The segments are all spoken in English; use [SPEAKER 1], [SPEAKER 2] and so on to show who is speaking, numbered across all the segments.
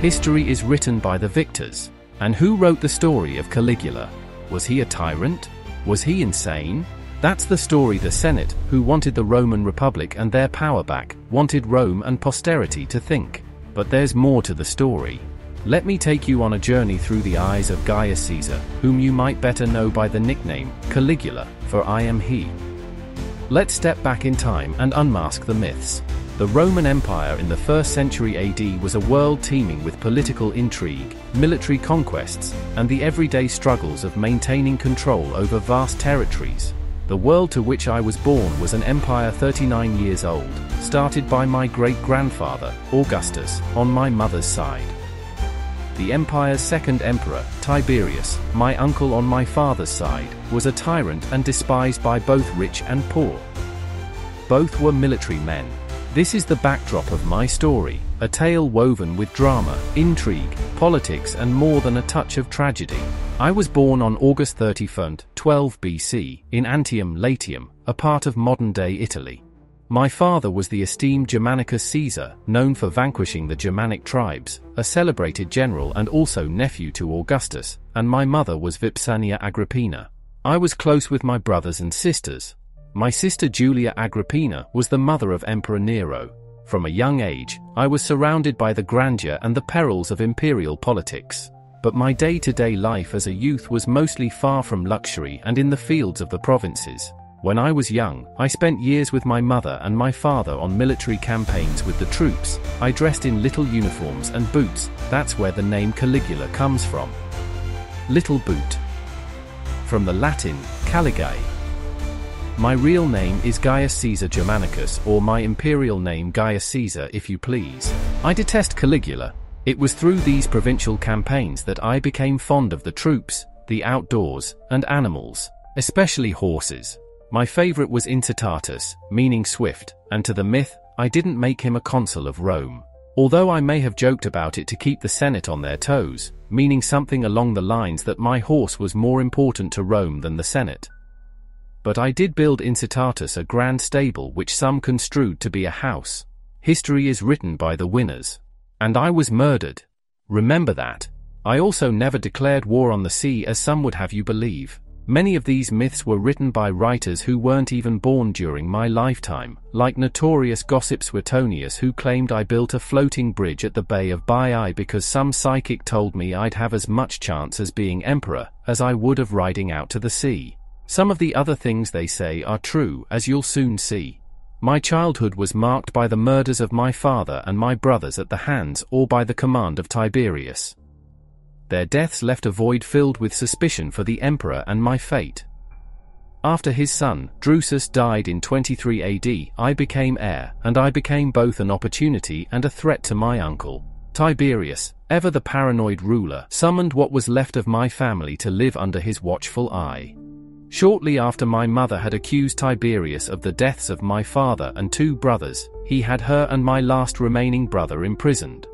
[SPEAKER 1] History is written by the victors. And who wrote the story of Caligula? Was he a tyrant? Was he insane? That's the story the Senate, who wanted the Roman Republic and their power back, wanted Rome and posterity to think. But there's more to the story. Let me take you on a journey through the eyes of Gaius Caesar, whom you might better know by the nickname Caligula, for I am he. Let's step back in time and unmask the myths. The Roman Empire in the 1st century AD was a world teeming with political intrigue, military conquests, and the everyday struggles of maintaining control over vast territories. The world to which I was born was an empire 39 years old, started by my great-grandfather, Augustus, on my mother's side. The empire's second emperor, Tiberius, my uncle on my father's side, was a tyrant and despised by both rich and poor. Both were military men. This is the backdrop of my story, a tale woven with drama, intrigue, politics and more than a touch of tragedy. I was born on August 31, 12 BC, in Antium, Latium, a part of modern-day Italy. My father was the esteemed Germanicus Caesar, known for vanquishing the Germanic tribes, a celebrated general and also nephew to Augustus, and my mother was Vipsania Agrippina. I was close with my brothers and sisters. My sister Julia Agrippina was the mother of Emperor Nero. From a young age, I was surrounded by the grandeur and the perils of imperial politics. But my day-to-day life as a youth was mostly far from luxury and in the fields of the provinces. When I was young, I spent years with my mother and my father on military campaigns with the troops. I dressed in little uniforms and boots. That's where the name Caligula comes from. Little boot. From the Latin, caligae. My real name is Gaius Caesar Germanicus, or my imperial name Gaius Caesar if you please. I detest Caligula. It was through these provincial campaigns that I became fond of the troops, the outdoors, and animals, especially horses. My favorite was Incitatus, meaning swift, and to the myth, I didn't make him a consul of Rome. Although I may have joked about it to keep the Senate on their toes, meaning something along the lines that my horse was more important to Rome than the Senate. But I did build Incitatus a grand stable which some construed to be a house. History is written by the winners. And I was murdered. Remember that. I also never declared war on the sea as some would have you believe. Many of these myths were written by writers who weren't even born during my lifetime, like notorious gossip Suetonius, who claimed I built a floating bridge at the Bay of Baiae because some psychic told me I'd have as much chance as being emperor as I would of riding out to the sea. Some of the other things they say are true, as you'll soon see. My childhood was marked by the murders of my father and my brothers at the hands or by the command of Tiberius. Their deaths left a void filled with suspicion for the emperor and my fate. After his son, Drusus, died in 23 AD, I became heir, and I became both an opportunity and a threat to my uncle. Tiberius, ever the paranoid ruler, summoned what was left of my family to live under his watchful eye. Shortly after my mother had accused Tiberius of the deaths of my father and two brothers, he had her and my last remaining brother imprisoned.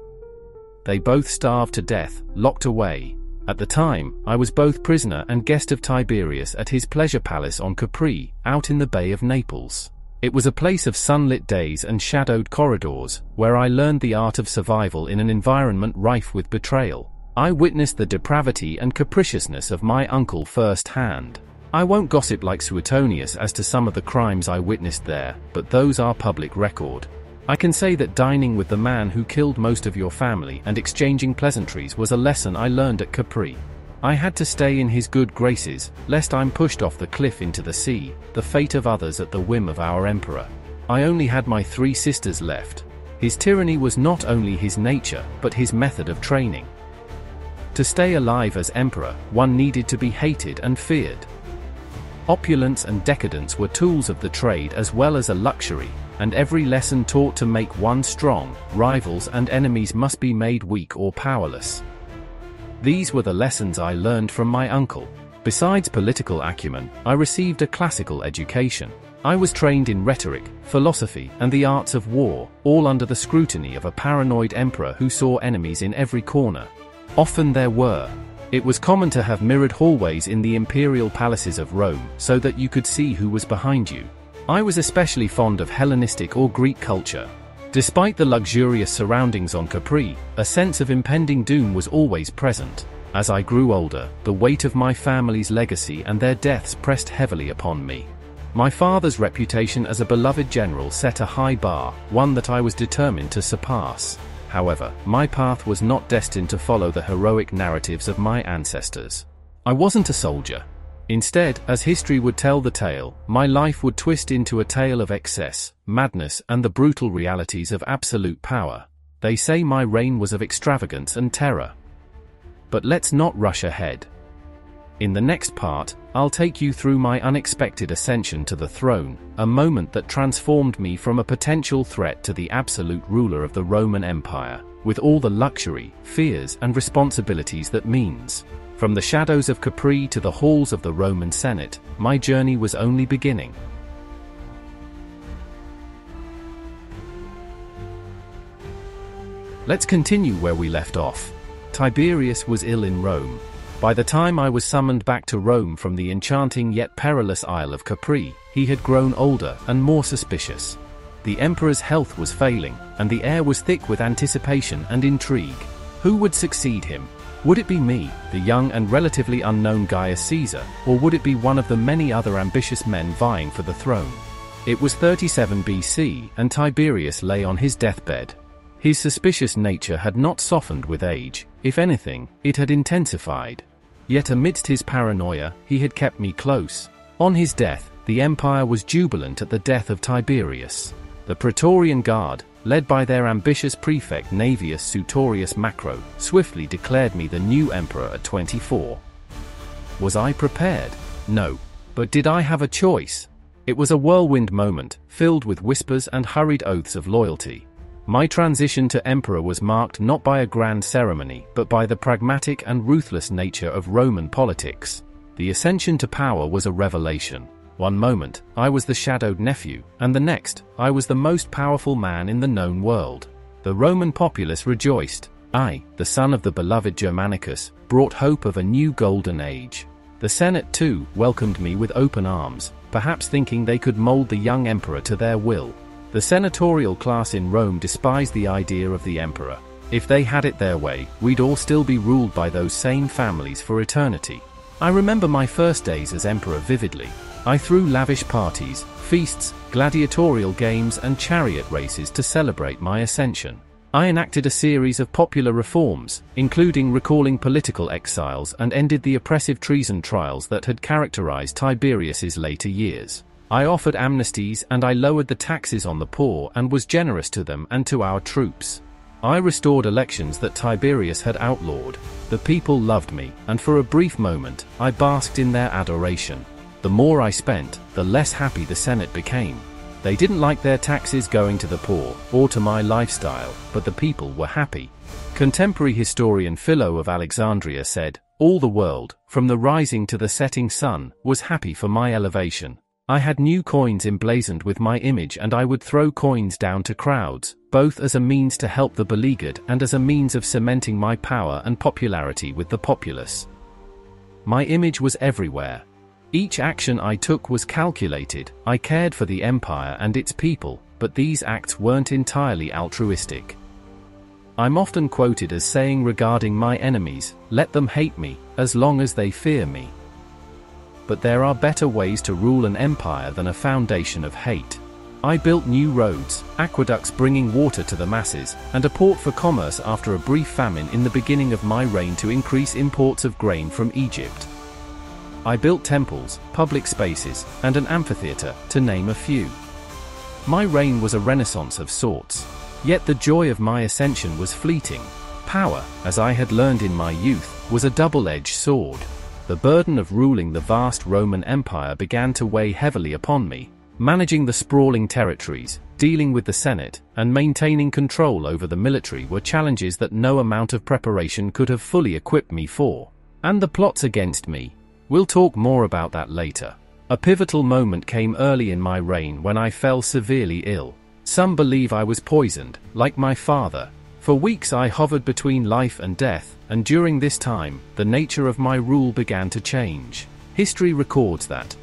[SPEAKER 1] They both starved to death, locked away. At the time, I was both prisoner and guest of Tiberius at his pleasure palace on Capri, out in the Bay of Naples. It was a place of sunlit days and shadowed corridors, where I learned the art of survival in an environment rife with betrayal. I witnessed the depravity and capriciousness of my uncle firsthand. I won't gossip like Suetonius as to some of the crimes I witnessed there, but those are public record. I can say that dining with the man who killed most of your family and exchanging pleasantries was a lesson I learned at Capri. I had to stay in his good graces, lest I'm pushed off the cliff into the sea, the fate of others at the whim of our emperor. I only had my 3 sisters left. His tyranny was not only his nature, but his method of training. To stay alive as emperor, one needed to be hated and feared. Opulence and decadence were tools of the trade as well as a luxury, and every lesson taught to make one strong. Rivals and enemies must be made weak or powerless. These were the lessons I learned from my uncle. Besides political acumen, I received a classical education. I was trained in rhetoric, philosophy, and the arts of war, all under the scrutiny of a paranoid emperor who saw enemies in every corner. Often there were. It was common to have mirrored hallways in the imperial palaces of Rome, so that you could see who was behind you. I was especially fond of Hellenistic or Greek culture. Despite the luxurious surroundings on Capri, a sense of impending doom was always present. As I grew older, the weight of my family's legacy and their deaths pressed heavily upon me. My father's reputation as a beloved general set a high bar, one that I was determined to surpass. However, my path was not destined to follow the heroic narratives of my ancestors. I wasn't a soldier. Instead, as history would tell the tale, my life would twist into a tale of excess, madness, and the brutal realities of absolute power. They say my reign was of extravagance and terror. But let's not rush ahead. In the next part, I'll take you through my unexpected ascension to the throne, a moment that transformed me from a potential threat to the absolute ruler of the Roman Empire, with all the luxury, fears, and responsibilities that means. From the shadows of Capri to the halls of the Roman Senate, my journey was only beginning. Let's continue where we left off. Tiberius was ill in Rome. By the time I was summoned back to Rome from the enchanting yet perilous Isle of Capri, he had grown older and more suspicious. The emperor's health was failing, and the air was thick with anticipation and intrigue. Who would succeed him? Would it be me, the young and relatively unknown Gaius Caesar, or would it be one of the many other ambitious men vying for the throne? It was 37 BC, and Tiberius lay on his deathbed. His suspicious nature had not softened with age. If anything, it had intensified. Yet amidst his paranoia, he had kept me close. On his death, the empire was jubilant at the death of Tiberius. The Praetorian Guard, led by their ambitious prefect Navius Sutorius Macro, swiftly declared me the new emperor at 24. Was I prepared? No. But did I have a choice? It was a whirlwind moment, filled with whispers and hurried oaths of loyalty. My transition to emperor was marked not by a grand ceremony, but by the pragmatic and ruthless nature of Roman politics. The ascension to power was a revelation. One moment, I was the shadowed nephew, and the next, I was the most powerful man in the known world. The Roman populace rejoiced. I, the son of the beloved Germanicus, brought hope of a new golden age. The Senate, too, welcomed me with open arms, perhaps thinking they could mold the young emperor to their will. The senatorial class in Rome despised the idea of the emperor. If they had it their way, we'd all still be ruled by those same families for eternity. I remember my first days as emperor vividly. I threw lavish parties, feasts, gladiatorial games, and chariot races to celebrate my ascension. I enacted a series of popular reforms, including recalling political exiles, and ended the oppressive treason trials that had characterized Tiberius's later years. I offered amnesties, and I lowered the taxes on the poor and was generous to them and to our troops. I restored elections that Tiberius had outlawed. The people loved me, and for a brief moment, I basked in their adoration. The more I spent, the less happy the Senate became. They didn't like their taxes going to the poor, or to my lifestyle, but the people were happy. Contemporary historian Philo of Alexandria said, "All the world, from the rising to the setting sun, was happy for my elevation. I had new coins emblazoned with my image, and I would throw coins down to crowds, both as a means to help the beleaguered and as a means of cementing my power and popularity with the populace." My image was everywhere. Each action I took was calculated. I cared for the empire and its people, but these acts weren't entirely altruistic. I'm often quoted as saying regarding my enemies, "Let them hate me, as long as they fear me." But there are better ways to rule an empire than a foundation of hate. I built new roads, aqueducts bringing water to the masses, and a port for commerce after a brief famine in the beginning of my reign to increase imports of grain from Egypt. I built temples, public spaces, and an amphitheater, to name a few. My reign was a renaissance of sorts. Yet the joy of my ascension was fleeting. Power, as I had learned in my youth, was a double-edged sword. The burden of ruling the vast Roman Empire began to weigh heavily upon me. Managing the sprawling territories, dealing with the Senate, and maintaining control over the military were challenges that no amount of preparation could have fully equipped me for. And the plots against me. We'll talk more about that later. A pivotal moment came early in my reign when I fell severely ill. Some believe I was poisoned, like my father. For weeks I hovered between life and death, and during this time, the nature of my rule began to change. History records that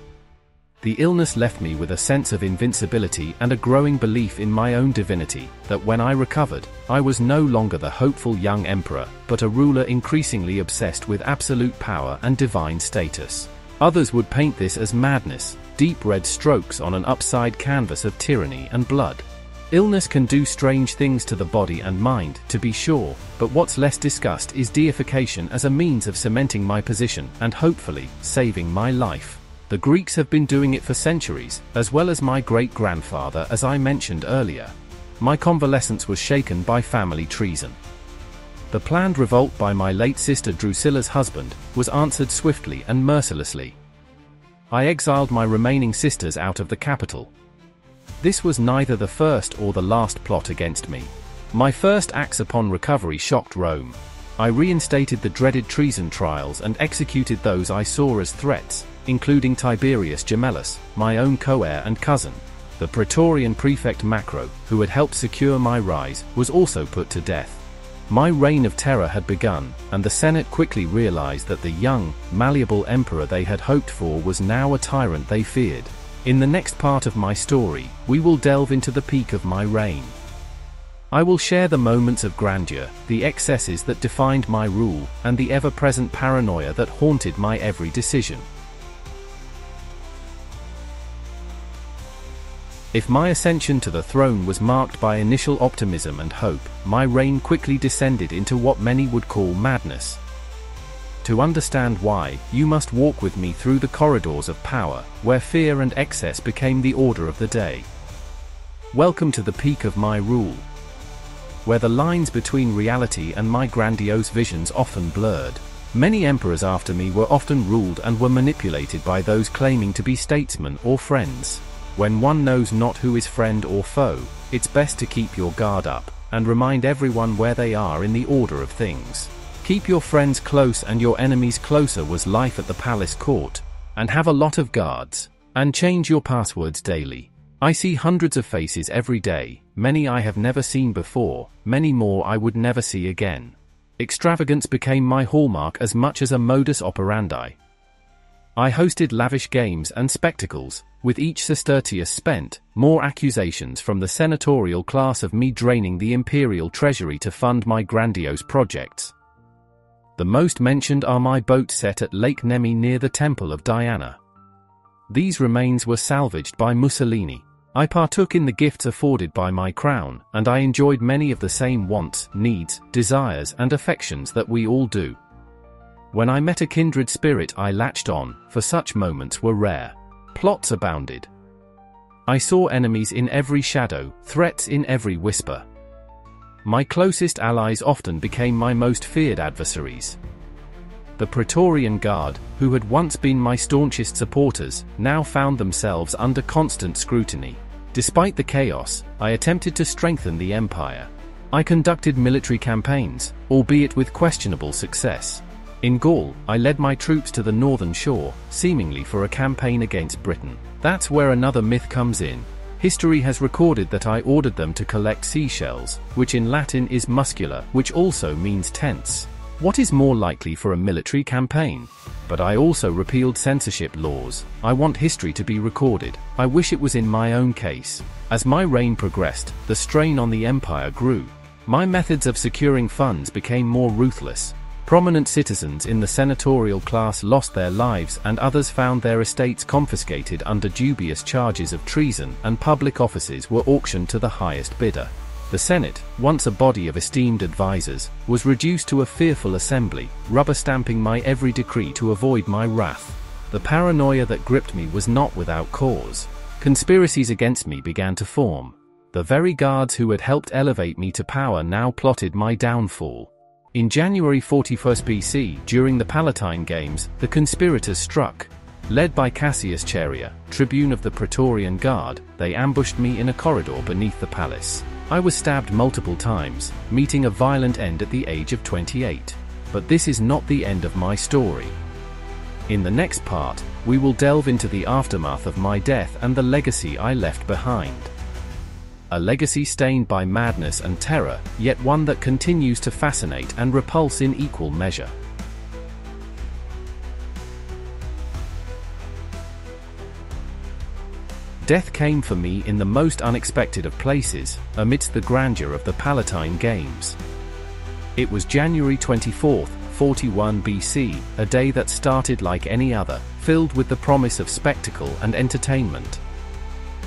[SPEAKER 1] The illness left me with a sense of invincibility and a growing belief in my own divinity, that when I recovered, I was no longer the hopeful young emperor, but a ruler increasingly obsessed with absolute power and divine status. Others would paint this as madness, deep red strokes on an upside canvas of tyranny and blood. Illness can do strange things to the body and mind, to be sure, but what's less discussed is deification as a means of cementing my position and hopefully saving my life. The Greeks have been doing it for centuries, as well as my great-grandfather, as I mentioned earlier. My convalescence was shaken by family treason. The planned revolt by my late sister Drusilla's husband was answered swiftly and mercilessly. I exiled my remaining sisters out of the capital. This was neither the first or the last plot against me. My first acts upon recovery shocked Rome. I reinstated the dreaded treason trials and executed those I saw as threats, including Tiberius Gemellus, my own co-heir and cousin. The Praetorian prefect Macro, who had helped secure my rise, was also put to death. My reign of terror had begun, and the Senate quickly realized that the young, malleable emperor they had hoped for was now a tyrant they feared. In the next part of my story, we will delve into the peak of my reign. I will share the moments of grandeur, the excesses that defined my rule, and the ever-present paranoia that haunted my every decision. If my ascension to the throne was marked by initial optimism and hope, my reign quickly descended into what many would call madness. To understand why, you must walk with me through the corridors of power, where fear and excess became the order of the day. Welcome to the peak of my rule, where the lines between reality and my grandiose visions often blurred. Many emperors after me were often ruled and were manipulated by those claiming to be statesmen or friends. When one knows not who is friend or foe, it's best to keep your guard up, and remind everyone where they are in the order of things. Keep your friends close and your enemies closer was life at the palace court, and have a lot of guards, and change your passwords daily. I see hundreds of faces every day, many I have never seen before, many more I would never see again. Extravagance became my hallmark as much as a modus operandi. I hosted lavish games and spectacles, with each sestertius spent, more accusations from the senatorial class of me draining the imperial treasury to fund my grandiose projects. The most mentioned are my boat set at Lake Nemi near the Temple of Diana. These remains were salvaged by Mussolini. I partook in the gifts afforded by my crown, and I enjoyed many of the same wants, needs, desires, and affections that we all do. When I met a kindred spirit I latched on, for such moments were rare. Plots abounded. I saw enemies in every shadow, threats in every whisper. My closest allies often became my most feared adversaries. The Praetorian Guard, who had once been my staunchest supporters, now found themselves under constant scrutiny. Despite the chaos, I attempted to strengthen the empire. I conducted military campaigns, albeit with questionable success. In Gaul, I led my troops to the northern shore, seemingly for a campaign against Britain. That's where another myth comes in. History has recorded that I ordered them to collect seashells, which in Latin is muscula, which also means tense. What is more likely for a military campaign? But I also repealed censorship laws. I want history to be recorded. I wish it was in my own case. As my reign progressed, the strain on the empire grew. My methods of securing funds became more ruthless. Prominent citizens in the senatorial class lost their lives and others found their estates confiscated under dubious charges of treason, and public offices were auctioned to the highest bidder. The Senate, once a body of esteemed advisors, was reduced to a fearful assembly, rubber-stamping my every decree to avoid my wrath. The paranoia that gripped me was not without cause. Conspiracies against me began to form. The very guards who had helped elevate me to power now plotted my downfall. In January 41 BC, during the Palatine Games, the conspirators struck. Led by Cassius Chaerea, tribune of the Praetorian Guard, they ambushed me in a corridor beneath the palace. I was stabbed multiple times, meeting a violent end at the age of 28. But this is not the end of my story. In the next part, we will delve into the aftermath of my death and the legacy I left behind. A legacy stained by madness and terror, yet one that continues to fascinate and repulse in equal measure. Death came for me in the most unexpected of places, amidst the grandeur of the Palatine Games. It was January 24th, 41 BC, a day that started like any other, filled with the promise of spectacle and entertainment.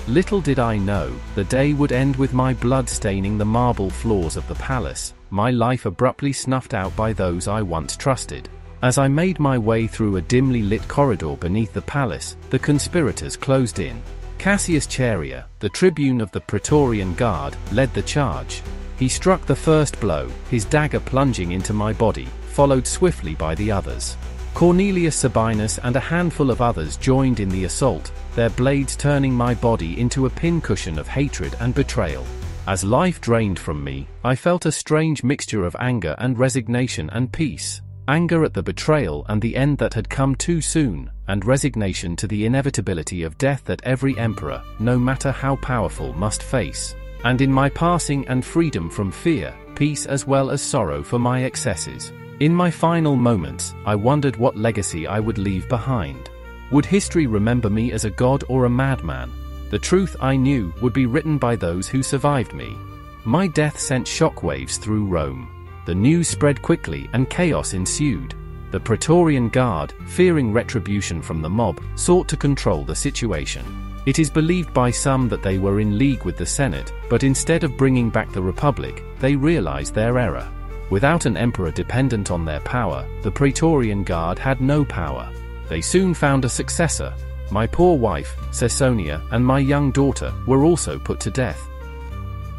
[SPEAKER 1] Little did I know, the day would end with my blood staining the marble floors of the palace, my life abruptly snuffed out by those I once trusted. As I made my way through a dimly lit corridor beneath the palace, the conspirators closed in. Cassius Chaerea, the tribune of the Praetorian Guard, led the charge. He struck the first blow, his dagger plunging into my body, followed swiftly by the others. Cornelius Sabinus and a handful of others joined in the assault, their blades turning my body into a pincushion of hatred and betrayal. As life drained from me, I felt a strange mixture of anger and resignation and peace. Anger at the betrayal and the end that had come too soon, and resignation to the inevitability of death that every emperor, no matter how powerful, must face. And in my passing and freedom from fear, peace as well as sorrow for my excesses. In my final moments, I wondered what legacy I would leave behind. Would history remember me as a god or a madman? The truth, I knew, would be written by those who survived me. My death sent shockwaves through Rome. The news spread quickly and chaos ensued. The Praetorian Guard, fearing retribution from the mob, sought to control the situation. It is believed by some that they were in league with the Senate, but instead of bringing back the Republic, they realized their error. Without an emperor dependent on their power, the Praetorian Guard had no power. They soon found a successor. My poor wife, Caesonia, and my young daughter were also put to death.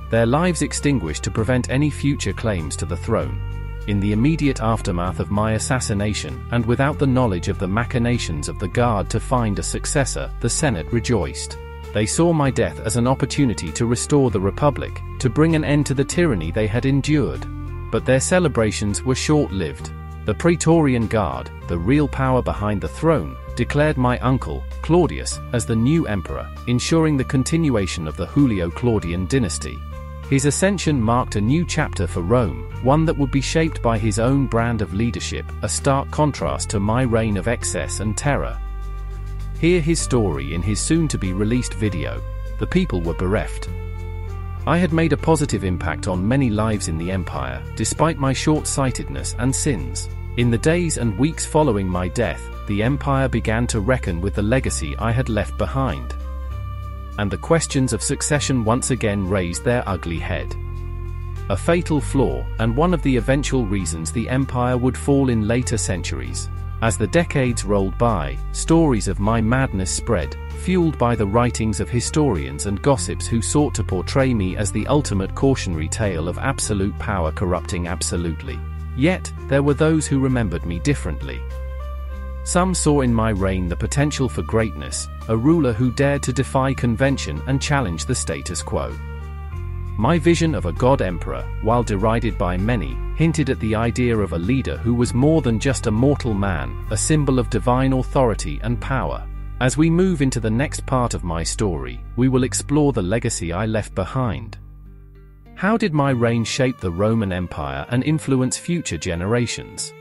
[SPEAKER 1] Their lives extinguished to prevent any future claims to the throne. In the immediate aftermath of my assassination, and without the knowledge of the machinations of the Guard to find a successor, the Senate rejoiced. They saw my death as an opportunity to restore the Republic, to bring an end to the tyranny they had endured. But their celebrations were short-lived. The Praetorian Guard, the real power behind the throne, declared my uncle, Claudius, as the new emperor, ensuring the continuation of the Julio-Claudian dynasty. His ascension marked a new chapter for Rome, one that would be shaped by his own brand of leadership, a stark contrast to my reign of excess and terror. Hear his story in his soon-to-be-released video. The people were bereft. I had made a positive impact on many lives in the empire, despite my short-sightedness and sins. In the days and weeks following my death, the empire began to reckon with the legacy I had left behind. And the questions of succession once again raised their ugly head. A fatal flaw, and one of the eventual reasons the empire would fall in later centuries. As the decades rolled by, stories of my madness spread, fueled by the writings of historians and gossips who sought to portray me as the ultimate cautionary tale of absolute power corrupting absolutely. Yet, there were those who remembered me differently. Some saw in my reign the potential for greatness, a ruler who dared to defy convention and challenge the status quo. My vision of a god emperor, while derided by many, hinted at the idea of a leader who was more than just a mortal man, a symbol of divine authority and power. As we move into the next part of my story, we will explore the legacy I left behind. How did my reign shape the Roman Empire and influence future generations?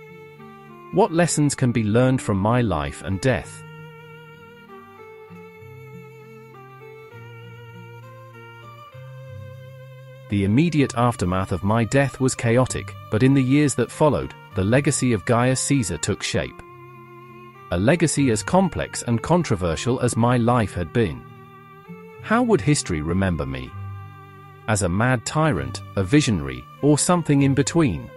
[SPEAKER 1] What lessons can be learned from my life and death? The immediate aftermath of my death was chaotic, but in the years that followed, the legacy of Gaius Caesar took shape. A legacy as complex and controversial as my life had been. How would history remember me? As a mad tyrant, a visionary, or something in between?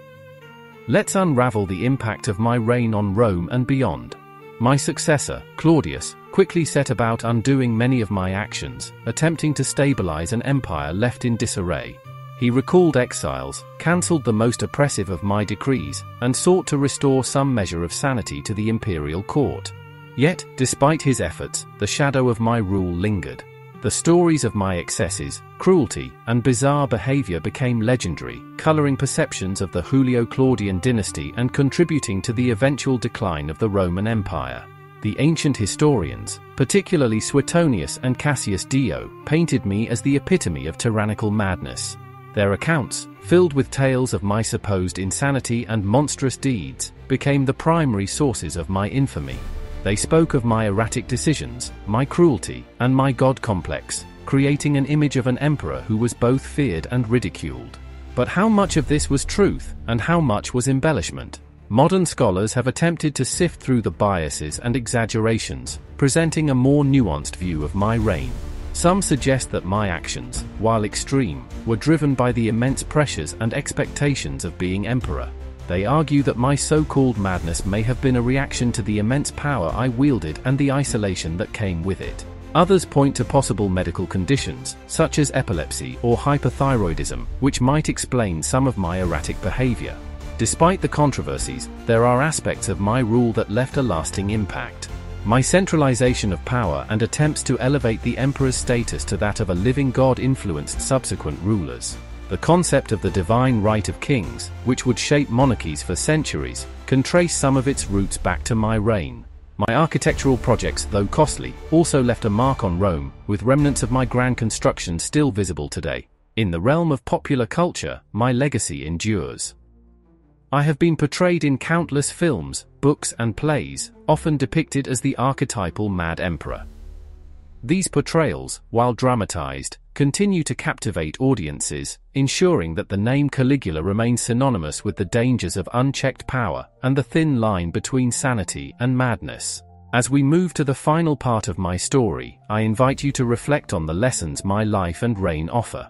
[SPEAKER 1] Let's unravel the impact of my reign on Rome and beyond. My successor, Claudius, quickly set about undoing many of my actions, attempting to stabilize an empire left in disarray. He recalled exiles, cancelled the most oppressive of my decrees, and sought to restore some measure of sanity to the imperial court. Yet, despite his efforts, the shadow of my rule lingered. The stories of my excesses, cruelty, and bizarre behavior became legendary, coloring perceptions of the Julio-Claudian dynasty and contributing to the eventual decline of the Roman Empire. The ancient historians, particularly Suetonius and Cassius Dio, painted me as the epitome of tyrannical madness. Their accounts, filled with tales of my supposed insanity and monstrous deeds, became the primary sources of my infamy. They spoke of my erratic decisions, my cruelty, and my god complex, creating an image of an emperor who was both feared and ridiculed. But how much of this was truth, and how much was embellishment? Modern scholars have attempted to sift through the biases and exaggerations, presenting a more nuanced view of my reign. Some suggest that my actions, while extreme, were driven by the immense pressures and expectations of being emperor. They argue that my so-called madness may have been a reaction to the immense power I wielded and the isolation that came with it. Others point to possible medical conditions, such as epilepsy or hyperthyroidism, which might explain some of my erratic behavior. Despite the controversies, there are aspects of my rule that left a lasting impact. My centralization of power and attempts to elevate the emperor's status to that of a living god influenced subsequent rulers. The concept of the divine right of kings, which would shape monarchies for centuries, can trace some of its roots back to my reign. My architectural projects, though costly, also left a mark on Rome, with remnants of my grand construction still visible today. In the realm of popular culture, my legacy endures. I have been portrayed in countless films, books and plays, often depicted as the archetypal mad emperor. These portrayals, while dramatized, continue to captivate audiences, ensuring that the name Caligula remains synonymous with the dangers of unchecked power and the thin line between sanity and madness. As we move to the final part of my story, I invite you to reflect on the lessons my life and reign offer.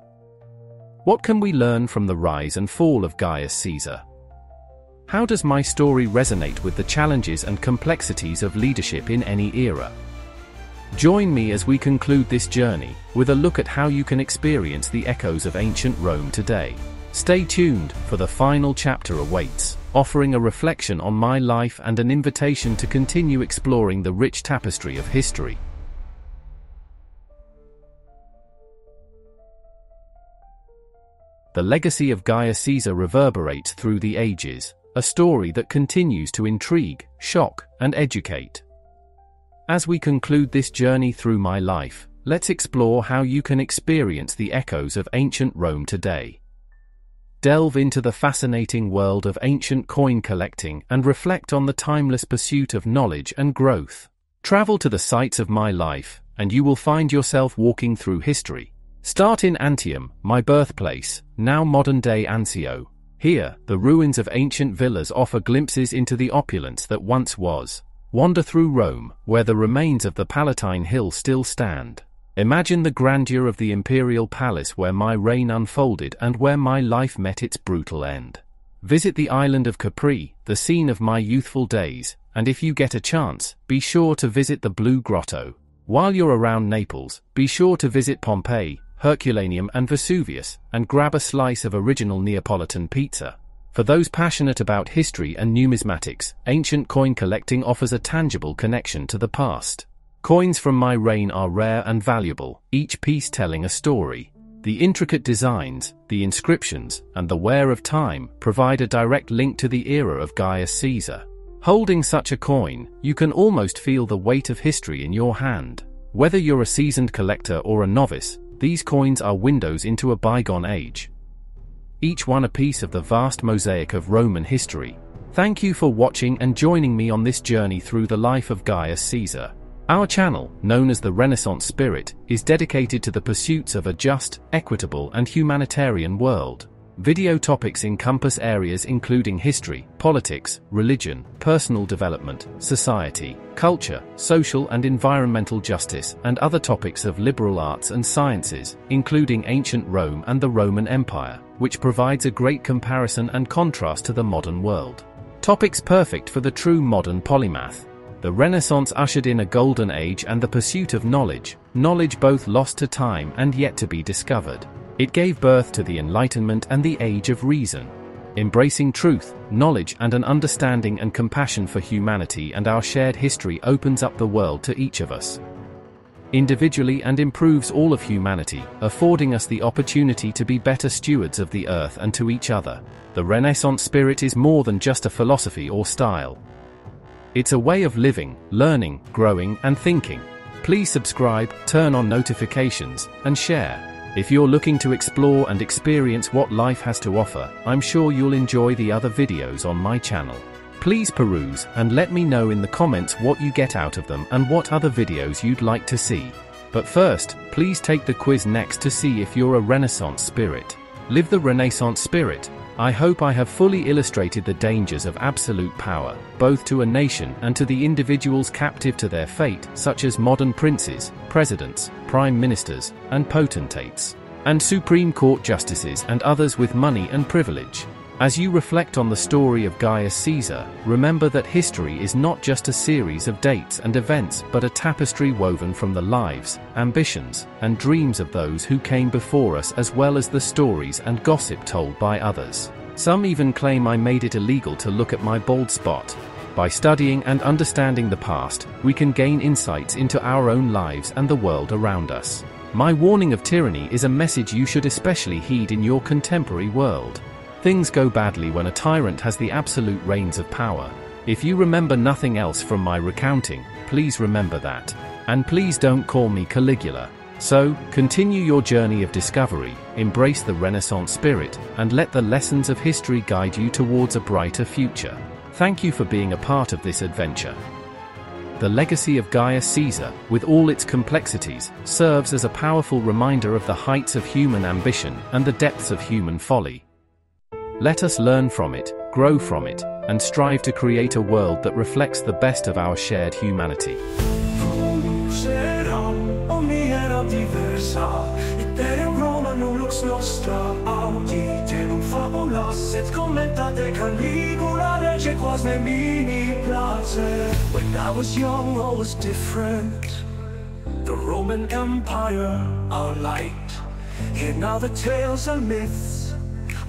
[SPEAKER 1] What can we learn from the rise and fall of Gaius Caesar? How does my story resonate with the challenges and complexities of leadership in any era? Join me as we conclude this journey, with a look at how you can experience the echoes of ancient Rome today. Stay tuned, for the final chapter awaits, offering a reflection on my life and an invitation to continue exploring the rich tapestry of history. The legacy of Gaius Caesar reverberates through the ages, a story that continues to intrigue, shock, and educate. As we conclude this journey through my life, let's explore how you can experience the echoes of ancient Rome today. Delve into the fascinating world of ancient coin collecting and reflect on the timeless pursuit of knowledge and growth. Travel to the sites of my life, and you will find yourself walking through history. Start in Antium, my birthplace, now modern-day Anzio. Here, the ruins of ancient villas offer glimpses into the opulence that once was. Wander through Rome, where the remains of the Palatine Hill still stand. Imagine the grandeur of the imperial palace where my reign unfolded and where my life met its brutal end. Visit the island of Capri, the scene of my youthful days, and if you get a chance, be sure to visit the Blue Grotto. While you're around Naples, be sure to visit Pompeii, Herculaneum and Vesuvius, and grab a slice of original Neapolitan pizza. For those passionate about history and numismatics, ancient coin collecting offers a tangible connection to the past. Coins from my reign are rare and valuable, each piece telling a story. The intricate designs, the inscriptions, and the wear of time provide a direct link to the era of Gaius Caesar. Holding such a coin, you can almost feel the weight of history in your hand. Whether you're a seasoned collector or a novice, these coins are windows into a bygone age. Each one a piece of the vast mosaic of Roman history. Thank you for watching and joining me on this journey through the life of Gaius Caesar. Our channel, known as the Renaissance Spirit, is dedicated to the pursuits of a just, equitable and humanitarian world. Video topics encompass areas including history, politics, religion, personal development, society, culture, social and environmental justice, and other topics of liberal arts and sciences, including ancient Rome and the Roman Empire, which provides a great comparison and contrast to the modern world. Topics perfect for the true modern polymath. The Renaissance ushered in a golden age and the pursuit of knowledge both lost to time and yet to be discovered. It gave birth to the Enlightenment and the Age of Reason. Embracing truth, knowledge and an understanding and compassion for humanity and our shared history opens up the world to each of us individually and improves all of humanity, affording us the opportunity to be better stewards of the earth and to each other. The Renaissance spirit is more than just a philosophy or style. It's a way of living, learning, growing, and thinking. Please subscribe, turn on notifications, and share. If you're looking to explore and experience what life has to offer, I'm sure you'll enjoy the other videos on my channel. Please peruse and let me know in the comments what you get out of them and what other videos you'd like to see. But first, please take the quiz next to see if you're a Renaissance spirit. Live the Renaissance spirit. I hope I have fully illustrated the dangers of absolute power, both to a nation and to the individuals captive to their fate, such as modern princes, presidents, prime ministers, and potentates, and Supreme Court justices and others with money and privilege. As you reflect on the story of Gaius Caesar, remember that history is not just a series of dates and events but a tapestry woven from the lives, ambitions, and dreams of those who came before us, as well as the stories and gossip told by others. Some even claim I made it illegal to look at my bald spot. By studying and understanding the past, we can gain insights into our own lives and the world around us. My warning of tyranny is a message you should especially heed in your contemporary world. Things go badly when a tyrant has the absolute reins of power. If you remember nothing else from my recounting, please remember that. And please don't call me Caligula. So, continue your journey of discovery, embrace the Renaissance spirit, and let the lessons of history guide you towards a brighter future. Thank you for being a part of this adventure. The legacy of Gaius Caesar, with all its complexities, serves as a powerful reminder of the heights of human ambition and the depths of human folly. Let us learn from it, grow from it, and strive to create a world that reflects the best of our shared humanity.
[SPEAKER 2] When I was young, all was different. The Roman Empire, our light. Here now the tales and myths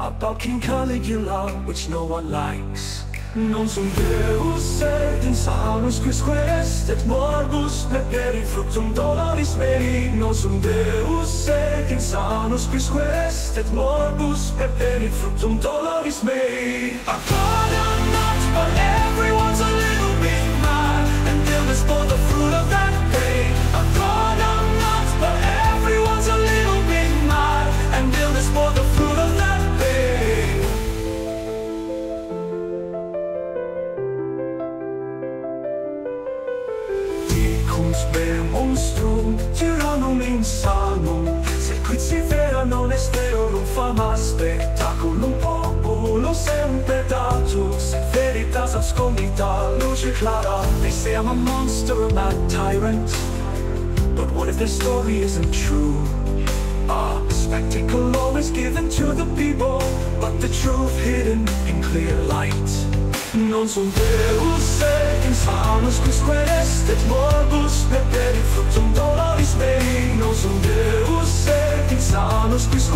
[SPEAKER 2] about King Caligula, which no one likes. Non sum Deus et insanus quis et morbus peperi fructum doloris mei. Non sum Deus et insanus quis et morbus peperi fructum doloris mei. I thought I'm not, but everyone's a little bit mad, and illness for the fruit of that pain. I thought I'm not, but everyone's a little bit mad, and illness for the fruit of that pain. Monstrum, tyrannum insanum, sequit si vera non est deorum fama spectaculum populo semper datus, veritas abscondita luce clara. They say I'm a monster, a mad tyrant, but what if their story isn't true? A spectacle always given to the people, but the truth hidden in clear light. Non sum Deus et insanus quis et morbus peperi fructum doloris mei. Non sum Deus et insanus quis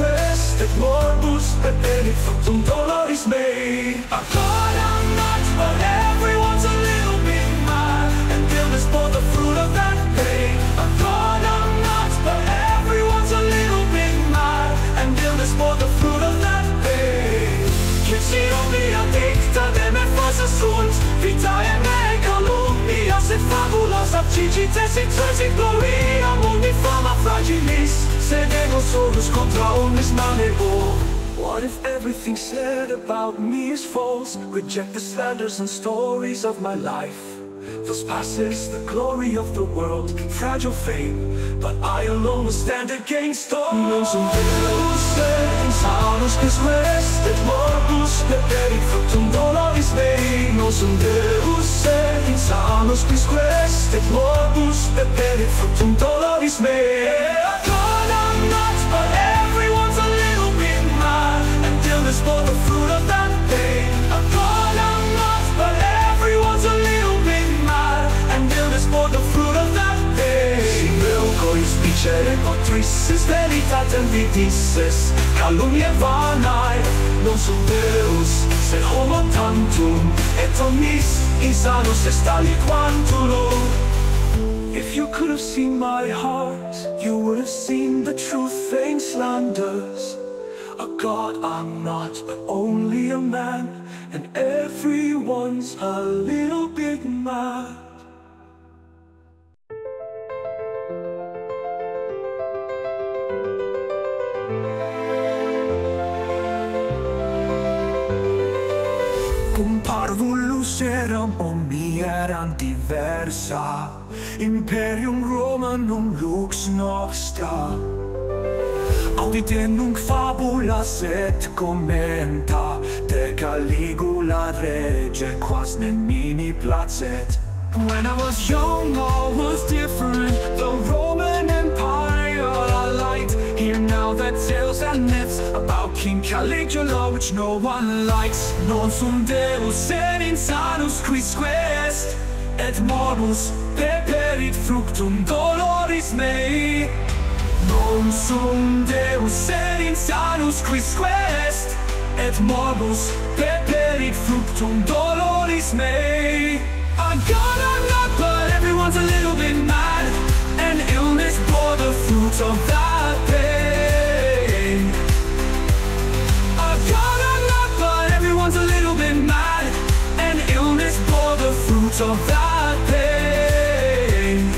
[SPEAKER 2] et morbus peperi fructum doloris mei. I thought I'm not, but everyone's a little bit mad, and illness for the fruit of that pain. I thought I'm not, but everyone's a little bit mad, and illness for the fruit of that pain. Mia dicta de me falsa sunt, vitae me calumnias et fabulas abcigites et tersit gloria mundi fama fragilis, sed ego solus contra omnis manebo. What if everything said about me is false? Reject the slanders and stories of my life. Thus passes the glory of the world, fragile fame, but I alone will stand against all. Non sum Deus et insanus quis et morbus peperi fructum doloris mei. Non sum Deus et insanus quis et morbus peperi fructum doloris mei. I thought I'm not, but everyone's a little bit mad, and illness for the fruit of that pain. I thought I'm not, but everyone's a little bit mad, and illness for the fruit of that pain. Si meu cois dicere contrisis veritatem vidices, calumniae vanae. Non sum Deus, sed homo tantum, et omnis insanus est aliquantulo. If you could have seen my heart, you would have seen the truth vain slanders. A god I'm not, but only a man, and everyone's a little bit mad. Cum parvum luce viceversa. Imperium Romanum lux nostra. Audite nunc fabulas et commenta de Caligula rege quas nemini placet. When I was young all was different, the Roman Empire I liked. Hear now the tales and myths about King Caligula which no one likes. Non sum Deus et insanus quisque est, et morbus peperit fructum doloris mei. Non sum Deus et insanus quisque est, et morbus peperit fructum doloris mei. I got a lot, but everyone's a little bit mad, and illness bore the fruits of that pain. I got a lot, but everyone's a little bit mad, and illness bore the fruits of that pain.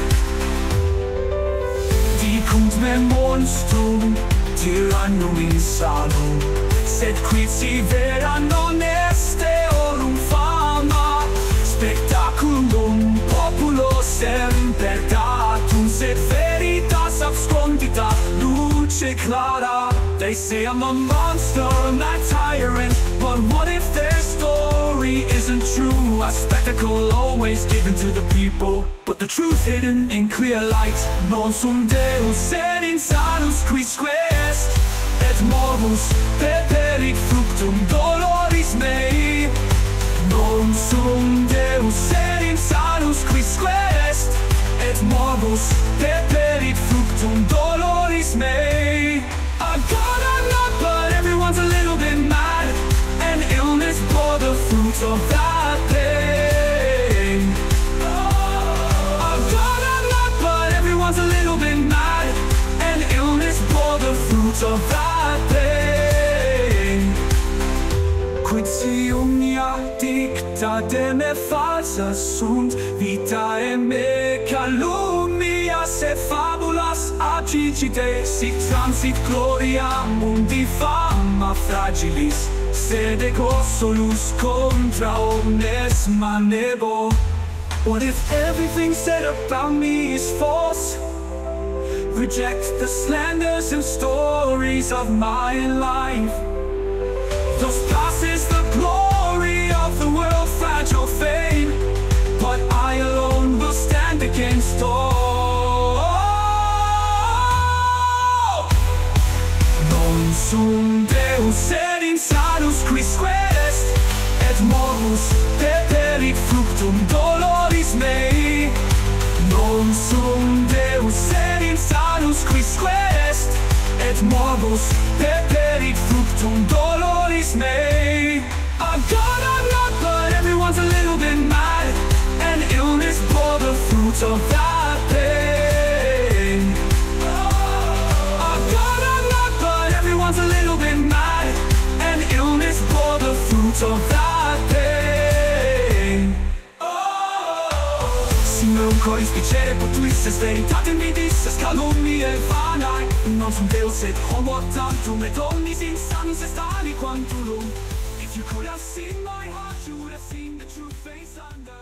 [SPEAKER 2] Dicunt me monstrum, tyrannum insanum, sed quid si vera non est eorum fama. Spectaculum populo semper datum, sed veritas abscondita luce clara. They say I'm a monster, I'm a tyrant, but what if their story isn't true? A spectacle always given to the people, but the truth hidden in clear light. Non sum Deus et insanus quisque est, et morbus peperit fructum doloris mei. Non sum Deus et insanus quisque est, et morbus peperit fructum doloris mei. I got a lot, but everyone's a little bit mad, and illness bore the fruits of that pain. I got a lot, but everyone's a little bit mad, and illness bore the fruits of that pain. Quid si omnia dicta de me falsa sunt, vitae me calumnias et fabulas agicite, sic transit gloria mundi fama fragilis, sed ego solus contra omnes manebo. What if everything said about me is false? Reject the slanders and stories of my life. Thus passes the glory of the world, fragile fame, but I alone will stand against all. Non sum Deus et insanus quisque est, et morbus peperit fructum doloris mei. Non sum Deus et insanus quisque est, et morbus peperit fructum doloris mei. I got a lot, but everyone's a little bit mad, and illness bore the fruits of that pain. I got a lot, but everyone's a little bit mad, and illness bore the fruits of that pain. Simum coris dicere potuisses veritatem vidisses calumniae vanae. Non sum Deus et homo tantum, et omnis insanus est aliquantulum. If you could have seen my heart, you would have seen the true face under.